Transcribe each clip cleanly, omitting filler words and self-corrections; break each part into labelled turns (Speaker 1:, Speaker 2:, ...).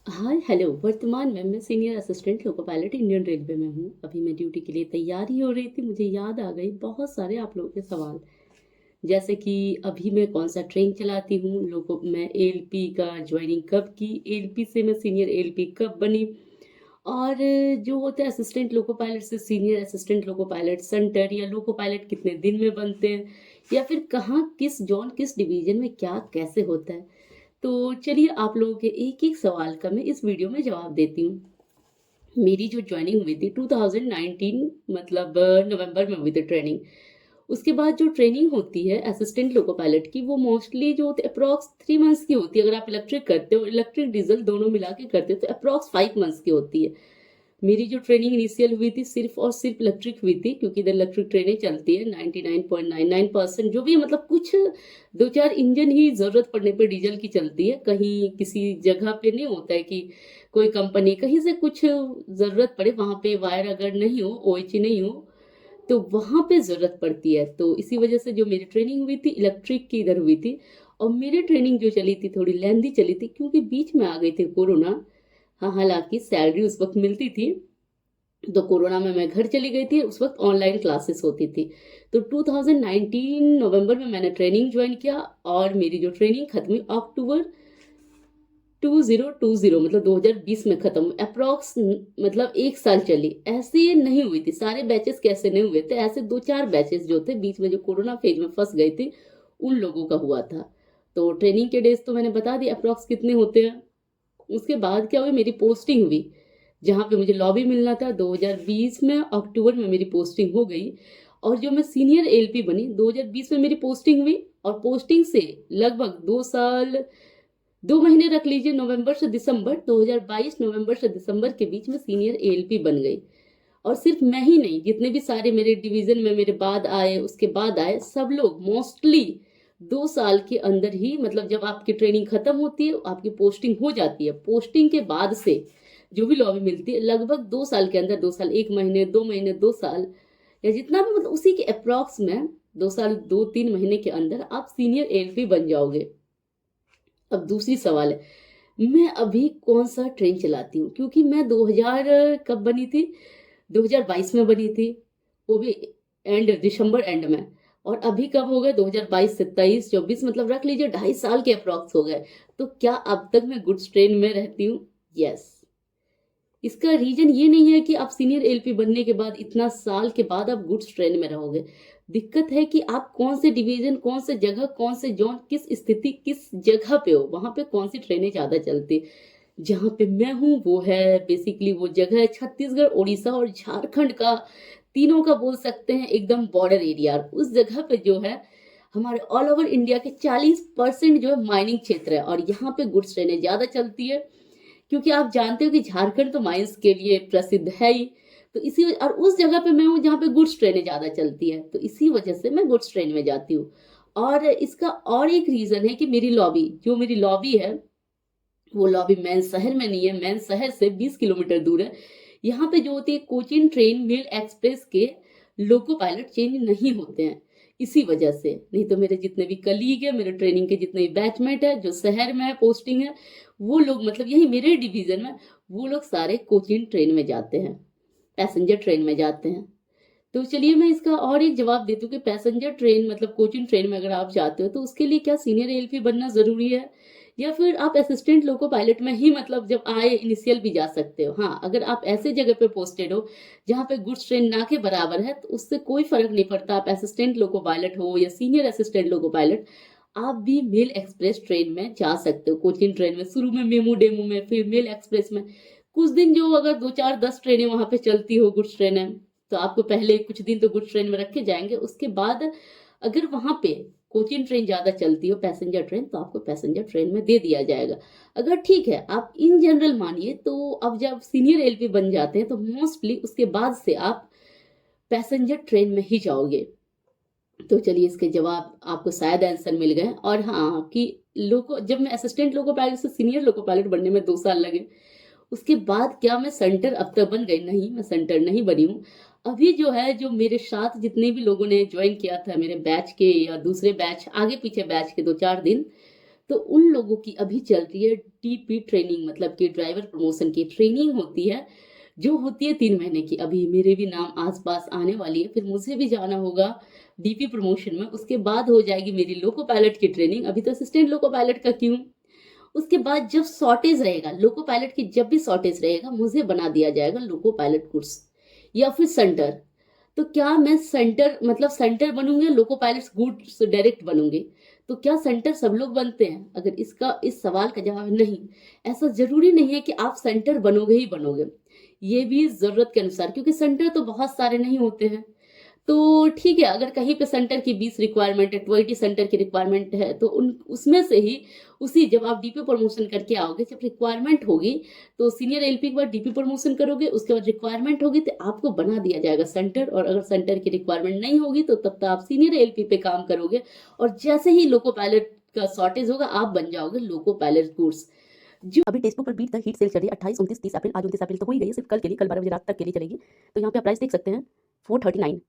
Speaker 1: Hi hello. वर्तमान में मैं senior assistant loco pilot Indian railway में हूँ। अभी मैं ड्यूटी के लिए तैयारी हो रही थी, मुझे याद आ गई बहुत सारे आप लोगों के सवाल। जैसे कि अभी मैं कौन सा ट्रेन चलाती हूँ, लोको मैं एएलपी का ज्वाइनिंग कब की, एएलपी से मैं सीनियर एएलपी कब बनी, और जो होता है असिस्टेंट लोको पायलट से senior assistant loco pilot centre या लोको पायलट कितने दिन में बनते हैं, या फिर कहाँ किस जोन किस डिवीजन में क्या कैसे होता है। तो चलिए आप लोगों के एक एक सवाल का मैं इस वीडियो में जवाब देती हूँ। मेरी जो ज्वाइनिंग हुई थी 2019, मतलब नवंबर में हुई थी ट्रेनिंग। उसके बाद जो ट्रेनिंग होती है असिस्टेंट लोको पायलट की, वो मोस्टली जो होती है अप्रॉक्स 3 मंथ्स की होती है। अगर आप इलेक्ट्रिक करते हो, इलेक्ट्रिक डीजल दोनों मिला के करते हो, तो अप्रॉक्स 5 मंथ्स की होती है। मेरी जो ट्रेनिंग इनिशियल हुई थी सिर्फ और सिर्फ इलेक्ट्रिक हुई थी, क्योंकि इधर इलेक्ट्रिक ट्रेनें चलती है 99.99% जो भी, मतलब कुछ दो चार इंजन ही जरूरत पड़ने पे डीजल की चलती है। कहीं किसी जगह पे नहीं होता है कि कोई कंपनी कहीं से कुछ जरूरत पड़े, वहां पे वायर अगर नहीं हो, ओएच नहीं हो, तो वहां पे जरूरत पड़ती है। तो इसी वजह से जो मेरी ट्रेनिंग हुई थी इलेक्ट्रिक की इधर हुई थी। और मेरी ट्रेनिंग जो चली थी थोड़ी लेंदी चली थी, क्योंकि बीच में आ गई थी कोरोना। हाँ, हालांकि सैलरी उस वक्त मिलती थी। तो कोरोना में मैं घर चली गई थी, उस वक्त ऑनलाइन क्लासेस होती थी। तो 2019 नवंबर में मैंने ट्रेनिंग ज्वाइन किया, और मेरी जो ट्रेनिंग खत्म हुई अक्टूबर 2020, मतलब 2020 में खत्म हुई। अप्रॉक्स मतलब 1 साल चली। ऐसे नहीं हुई थी, सारे बैचेस कैसे नहीं हुए थे, ऐसे दो चार बैचेस जो थे बीच में जो कोरोना फेज में फंस गए थे, उन लोगों का हुआ था। तो ट्रेनिंग के डेज तो मैंने बता दिया अप्रॉक्स कितने होते हैं। उसके बाद क्या हुई, मेरी पोस्टिंग हुई। जहाँ पे मुझे लॉबी मिलना था 2020 में अक्टूबर में मेरी पोस्टिंग हो गई। और जो मैं सीनियर एलपी बनी 2020 में मेरी पोस्टिंग हुई। और पोस्टिंग से लगभग 2 साल, 2 महीने रख लीजिए, नवंबर से दिसंबर 2022, नवंबर से दिसंबर के बीच में सीनियर एएलपी बन गई। और सिर्फ मैं ही नहीं, जितने भी सारे मेरे डिवीजन में मेरे बाद आए, उसके बाद आए, सब लोग मोस्टली 2 साल के अंदर ही, मतलब जब आपकी ट्रेनिंग खत्म होती है आपकी पोस्टिंग हो जाती है, पोस्टिंग के बाद से जो भी लॉबी मिलती है लगभग 2 साल के अंदर, 2 साल 1 महीने 2 महीने 2 साल, या जितना भी, मतलब उसी के अप्रॉक्स में 2 साल 2-3 महीने के अंदर आप सीनियर एएलपी बन जाओगे। अब दूसरी सवाल है, मैं अभी कौन सा ट्रेन चलाती हूँ, क्योंकि मैं 2000 कब बनी थी, 2022 में बनी थी, वो भी एंड दिसंबर एंड में। और अभी कब हो गए, 2022 से 23 24, मतलब रख लीजिए 2.5 साल के अप्रॉक्स हो गए। तो क्या अब तक मैं गुड्स ट्रेन में रहती हूँ? यस। इसका रीजन ये नहीं है कि आप सीनियर एलपी बनने के बाद इतना साल के बाद आप गुड्स ट्रेन में रहोगे। दिक्कत है कि आप कौन से डिवीजन, कौन से जगह, कौन से जोन, किस स्थिति, किस जगह पे हो, वहां पे कौन सी ट्रेनें ज्यादा चलती। जहां पे मैं हूँ वो है बेसिकली, वो जगह है छत्तीसगढ़, उड़ीसा और झारखंड का, तीनों का बोल सकते हैं एकदम बॉर्डर एरिया। उस जगह पे जो है हमारे ऑल ओवर इंडिया के 40% जो है माइनिंग क्षेत्र है, और यहाँ पे गुड्स ट्रेनें ज्यादा चलती है। क्योंकि आप जानते हो कि झारखंड तो माइंस के लिए प्रसिद्ध है ही। तो इसी, और उस जगह पे मैं हूँ जहाँ पे गुड्स ट्रेनें ज्यादा चलती है, तो इसी वजह से मैं गुड्स ट्रेन में जाती हूँ। और इसका और एक रीजन है कि मेरी लॉबी, जो मेरी लॉबी है, वो लॉबी मेन शहर में नहीं है, मेन शहर से 20 किलोमीटर दूर है। यहाँ पे जो होती है कोचिन ट्रेन, मेल एक्सप्रेस के लोको पायलट चेंज नहीं होते हैं। इसी वजह से, नहीं तो मेरे जितने भी कलीग है, मेरे ट्रेनिंग के जितने भी बैचमेट है जो शहर में है पोस्टिंग है, वो लोग, मतलब यही मेरे डिवीजन में, वो लोग सारे कोचिन ट्रेन में जाते हैं, पैसेंजर ट्रेन में जाते हैं। तो चलिए मैं इसका और एक जवाब देती हूँ कि पैसेंजर ट्रेन, मतलब कोचिंग ट्रेन में अगर आप जाते हो तो उसके लिए क्या सीनियर एएलपी बनना जरूरी है, या फिर आप असिस्टेंट लोको पायलट में ही, मतलब जब आए इनिशियल भी जा सकते हो। हाँ, अगर आप ऐसे जगह पे पोस्टेड हो जहाँ पे गुड्स ट्रेन ना के बराबर है, तो उससे कोई फर्क नहीं पड़ता, आप असिस्टेंट लोको पायलट हो या सीनियर असिस्टेंट लोको पायलट, आप भी मेल एक्सप्रेस ट्रेन में जा सकते हो। कोचिंग ट्रेन में शुरू में मेमू डेमो में, फिर मेल एक्सप्रेस में, कुछ दिन जो अगर 2 4 10 ट्रेनें वहां पे चलती हो गुड्स ट्रेन, तो आपको पहले कुछ दिन तो गुड्स ट्रेन में रखे जाएंगे। उसके बाद अगर वहां पे कोचिंग ट्रेन ज्यादा चलती हो, पैसेंजर ट्रेन, तो आपको पैसेंजर ट्रेन में दे दिया जाएगा। अगर ठीक है, आप इन जनरल मानिए, तो अब जब सीनियर एलपी बन जाते हैं तो मोस्टली उसके बाद से आप पैसेंजर ट्रेन में ही जाओगे। तो चलिए इसके जवाब आपको शायद आंसर मिल गए। और हाँ कि लोको, जब मैं असिस्टेंट लोको पायलट से सीनियर लोको पायलट बनने में 2 साल लगे, उसके बाद क्या मैं सेंटर अब तक बन गई? नहीं, मैं सेंटर नहीं बनी हूँ। अभी जो है, जो मेरे साथ जितने भी लोगों ने ज्वाइन किया था मेरे बैच के या दूसरे बैच, आगे पीछे बैच के 2 4 दिन, तो उन लोगों की अभी चल रही है डीपी ट्रेनिंग, मतलब कि ड्राइवर प्रमोशन की ट्रेनिंग होती है, जो होती है 3 महीने की। अभी मेरे भी नाम आसपास आने वाली है, फिर मुझे भी जाना होगा डीपी प्रमोशन में। उसके बाद हो जाएगी मेरी लोको पायलट की ट्रेनिंग, अभी तो असिस्टेंट लोको पायलट का क्यों। उसके बाद जब शॉर्टेज रहेगा लोको पायलट की, जब भी शॉर्टेज रहेगा मुझे बना दिया जाएगा लोको पायलट कोर्स या फिर सेंटर। तो क्या मैं सेंटर, मतलब सेंटर बनूंगे, लोको पायलट्स गुड्स डायरेक्ट बनूंगे? तो क्या सेंटर सब लोग बनते हैं? अगर इसका, इस सवाल का जवाब है नहीं। ऐसा जरूरी नहीं है कि आप सेंटर बनोगे ही बनोगे, ये भी जरूरत के अनुसार, क्योंकि सेंटर तो बहुत सारे नहीं होते हैं। तो ठीक है, अगर कहीं पे सेंटर की 20 रिक्वायरमेंट है, 20 सेंटर की रिक्वायरमेंट है, तो उन उसमें से ही उसी, जब आप डीपी प्रमोशन करके आओगे, जब रिक्वायरमेंट होगी तो सीनियर एलपी के बाद डीपी प्रमोशन करोगे, उसके बाद रिक्वायरमेंट होगी तो आपको बना दिया जाएगा सेंटर। और अगर सेंटर की रिक्वायरमेंट नहीं होगी तो तब तक आप सीनियर एलपी पे काम करोगे, और जैसे ही लोको पायलट का शॉर्टेज होगा आप बन जाओगे लोको पायलट कोर्स। जो अभी टेक्स्ट बुक पर बीट द हीट सेल चल रही है 28, 29, 30 अप्रैल, आज 29 अप्रैल तो हो ही गई है, सिर्फ कल के लिए, कल 12 बजे रात तक के लिए चलेगी। तो यहाँ पे आप प्राइस देख सकते हैं 439।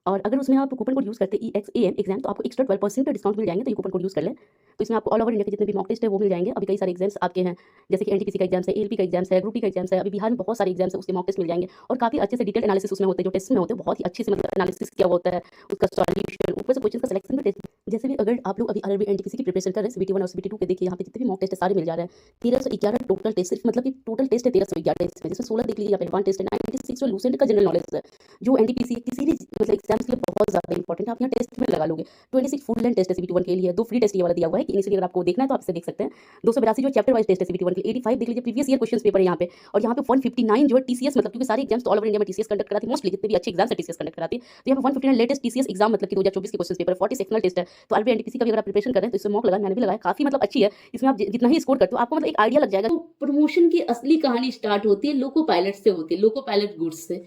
Speaker 1: और अगर उसमें आप कूपन कोड यूज़ करते हैं EXAM एग्जाम, तो आपको एक्स्ट्रा 12% का डिस्काउंट मिल जाएंगे। तो ये कूपन कोड यूज़ कर लें, तो इसमें आपको ऑल ओवर इंडिया के जितने भी मॉक टेस्ट है वो मिल जाएंगे। अभी कई सारे एग्जाम्स आपके हैं, जैसे कि एनटीपीसी का एग्जाम्स है, एलपी का एग्जाम्स है, ग्रुप डी का एग्जाम्स है, अभी बिहार में बहुत सारे एग्जाम्स है, उसके मॉक टेस्ट मिल जाएंगे। और काफी अच्छे से डिटेल एनालिसिस उसमें होते हैं, जो टेस्ट में होते हैं बहुत ही अच्छे से मतलब एनालिसिस किया होता है, उसका सॉल्यूशन, ऊपर से क्वेश्चन का सिलेक्शन भी टेस्ट। जैसे भी अगर आप लोग अभी आरआरबी एनटीपीसी की प्रिपरेशन कर रहे हैं, CBT 1 और CBT 2 के, देखिए यहाँ पे जितने भी मॉक टेस्ट है सारे मिल जा रहे हैं। 1311 टोटल टेस्ट, सिर्फ मतलब कि टोटल टेस्ट है 1311 टेस्ट में, जिसमें 16 देख लीजिए, एडवांस टेस्ट है 96 जो लूसेंट का जनरल नॉलेज है, जो एनटीपीसी किसी भी मतलब एग्जाम्स के लिए बहुत ज्यादा इंपॉर्टेंट है, आप यहाँ टेस्ट में लगा लोगे। 26 फुल लेंथ टेस्ट है CBT 1 के लिए, 2 फ्री टेस्ट ये वाला दिया हुआ है कि इनिशियली अगर आपको देखना है तो आप इसे देख सकते हैं। 282 जो चैप्टर वाइज टेस्ट है CBT 1 के लिए, 85 देख लीजिए प्रीवियस ईयर क्वेश्चंस पेपर है यहाँ पे, और यहाँ पे 159 जो है TCS, मतलब क्योंकि सारे एग्जाम्स तो ऑल ओवर इंडिया में TCS कंडक्ट कराती है, मोस्टली जितने भी अच्छे एग्जाम्स है TCS कंडक्ट कराती है, तो यहाँ पे 159 लेटेस्ट TCS एग्जाम, मतलब कि 2024 के क्वेश्चन पेपर, 40 सेक्शनल टेस्ट है। तो आरबी एनटीपीसी का भी अगर आप प्रिपरेशन कर रहे हैं तो इससे मॉक लगाया, मैंने भी लगाया, काफी मतलब अच्छी है। इसमें आप जितना ही स्कोर करते हो आपको मतलब एक आइडिया लग जाएगा। तो प्रमोशन की असली कहानी स्टार्ट होती है लोको पायलट से, होती है लोको पायलट गुड्स से।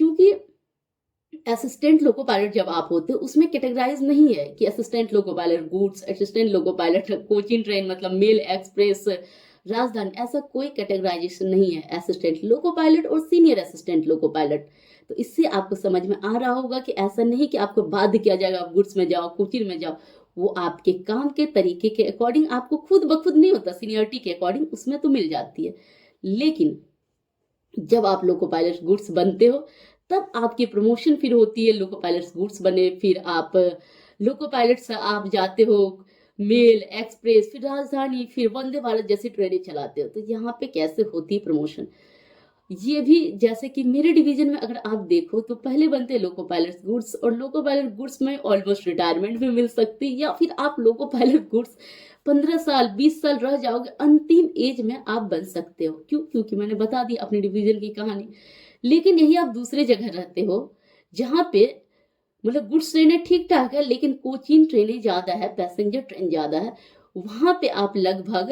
Speaker 1: क्योंकि असिस्टेंट लोको पायलट जब आप होते हो उसमें कैटेगराइज नहीं है कि assistant loco pilot goods, assistant loco pilot coaching train, मतलब मेल एक्सप्रेस, राजधानी, ऐसा कोई कैटेगराइजेशन नहीं है। असिस्टेंट लोको पायलट और सीनियर असिस्टेंट लोको पायलट। तो इससे आपको समझ में आ रहा होगा कि ऐसा नहीं कि आपको बाध्य किया जाएगा आप गुड्स में जाओ, कोचिंग में जाओ। वो आपके काम के तरीके के अकॉर्डिंग, आपको खुद ब खुद नहीं होता, सीनियरिटी के अकॉर्डिंग उसमें तो मिल जाती है। लेकिन जब आप लोको पायलट गुड्स बनते हो तब आपकी प्रमोशन फिर होती है, लोको पायलट गुड्स बने, फिर आप लोको पायलट से आप जाते हो मेल एक्सप्रेस, फिर राजधानी, फिर वंदे भारत जैसी ट्रेनें चलाते हो। तो यहाँ पे कैसे होती है प्रमोशन, ये भी जैसे कि मेरे डिवीजन में अगर आप देखो तो पहले बनते हैं लोको पायलट गुड्स, और लोको पायलट गुड्स में ऑलमोस्ट रिटायरमेंट भी मिल सकती है, या फिर आप लोको पायलट गुड्स 15 साल 20 साल रह जाओगे, अंतिम एज में आप बन सकते हो। क्यों? क्योंकि मैंने बता दी अपने डिवीजन की कहानी। लेकिन यही आप दूसरे जगह रहते हो जहाँ पे मतलब गुड्स ट्रेनें ठीक ठाक है, लेकिन कोचिंग ट्रेनें ज्यादा है, पैसेंजर ट्रेन ज्यादा है, वहां पे आप लगभग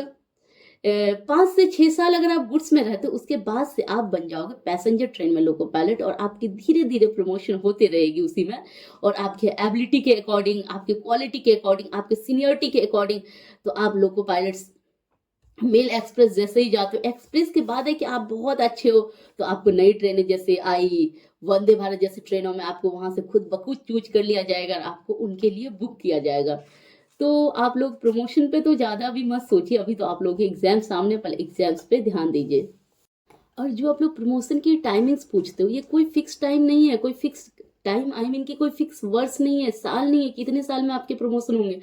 Speaker 1: 5 से 6 साल अगर आप गुड्स में रहते हो, उसके बाद से आप बन जाओगे पैसेंजर ट्रेन में लोको पायलट, और आपकी धीरे धीरे प्रमोशन होते रहेगी उसी में, और आपके एबिलिटी के अकॉर्डिंग, आपके क्वालिटी के अकॉर्डिंग, आपके सीनियरिटी के अकॉर्डिंग, तो आप लोको पायलट्स मेल एक्सप्रेस जैसे ही जाते हो, एक्सप्रेस के बाद है कि आप बहुत अच्छे हो तो आपको नई ट्रेनें जैसे आई वंदे भारत जैसी ट्रेनों में आपको वहां से खुद ब खुद चूज कर लिया जाएगा, आपको उनके लिए बुक किया जाएगा। तो आप लोग प्रमोशन पे तो ज्यादा भी मत सोचिए, अभी तो आप लोग के एग्जाम सामने, पहले एग्जाम्स पे ध्यान दीजिए। और जो आप लोग प्रमोशन की टाइमिंग्स पूछते हो, ये कोई फिक्स टाइम नहीं है, कोई फिक्स टाइम आई मीन की कोई फिक्स वर्ष नहीं है, साल नहीं है कितने साल में आपके प्रमोशन होंगे।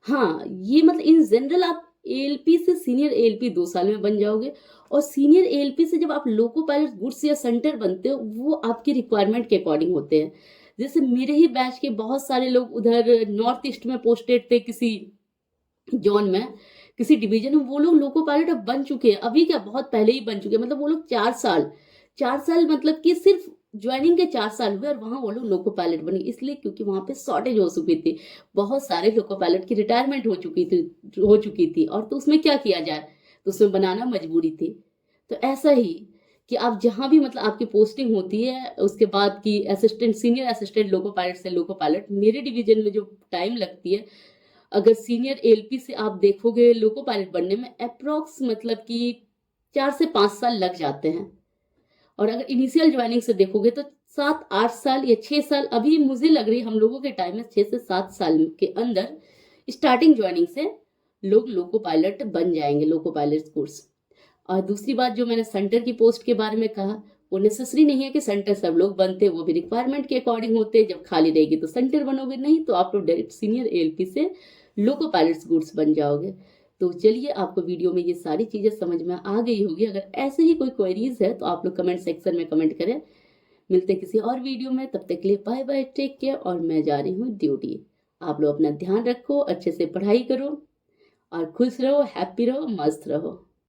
Speaker 1: हाँ, ये मतलब इन जनरल आप एएलपी से सीनियर एएलपी 2 साल में बन जाओगे, और सीनियर एएलपी से जब आप लोको पायलट गुड्स या सेंटर बनते हो वो आपकी रिक्वायरमेंट के अकॉर्डिंग होते हैं। जैसे मेरे ही बैच के बहुत सारे लोग उधर नॉर्थ ईस्ट में पोस्टेड थे, किसी जोन में, किसी डिवीजन में, वो लोग लोको पायलट अब बन चुके हैं, अभी क्या बहुत पहले ही बन चुके हैं, मतलब वो लोग 4 साल मतलब कि सिर्फ ज्वाइनिंग के 4 साल हुए और वहां वो लोग लोको पायलट बने, इसलिए क्योंकि वहां पे शॉर्टेज हो चुकी थी, बहुत सारे लोको पायलट की रिटायरमेंट हो चुकी थी, और तो उसमें क्या किया जाए, तो उसमें बनाना मजबूरी थी। तो ऐसा ही कि आप जहां भी मतलब आपकी पोस्टिंग होती है, उसके बाद की assistant, senior assistant loco pilot से लोको पायलट, मेरे डिवीजन में जो टाइम लगती है, अगर सीनियर एलपी से आप देखोगे लोको पायलट बनने में अप्रोक्स मतलब कि 4 से 5 साल लग जाते हैं, और अगर इनिशियल ज्वाइनिंग से देखोगे तो 7-8 साल या 6 साल, अभी मुझे लग रही है हम लोगों के टाइम में 6 से 7 साल के अंदर स्टार्टिंग ज्वाइनिंग से लोग लोको पायलट बन जाएंगे, लोको पायलट कोर्स। और दूसरी बात जो मैंने सेंटर की पोस्ट के बारे में कहा, वो नेसेसरी नहीं है कि सेंटर सब लोग बनते, वो भी रिक्वायरमेंट के अकॉर्डिंग होते। जब खाली रहेगी तो सेंटर बनोगे, नहीं तो आप लोग डायरेक्ट सीनियर एएलपी से लोको पायलट्स गुड्स बन जाओगे। तो चलिए, आपको वीडियो में ये सारी चीज़ें समझ में आ गई होगी। अगर ऐसे ही कोई क्वेरीज है तो आप लोग कमेंट सेक्शन में कमेंट करें। मिलते हैं किसी और वीडियो में, तब तक के लिए बाय बाय, टेक केयर। और मैं जा रही हूँ ड्यूटी। आप लोग अपना ध्यान रखो, अच्छे से पढ़ाई करो और खुश रहो, हैप्पी रहो, मस्त रहो।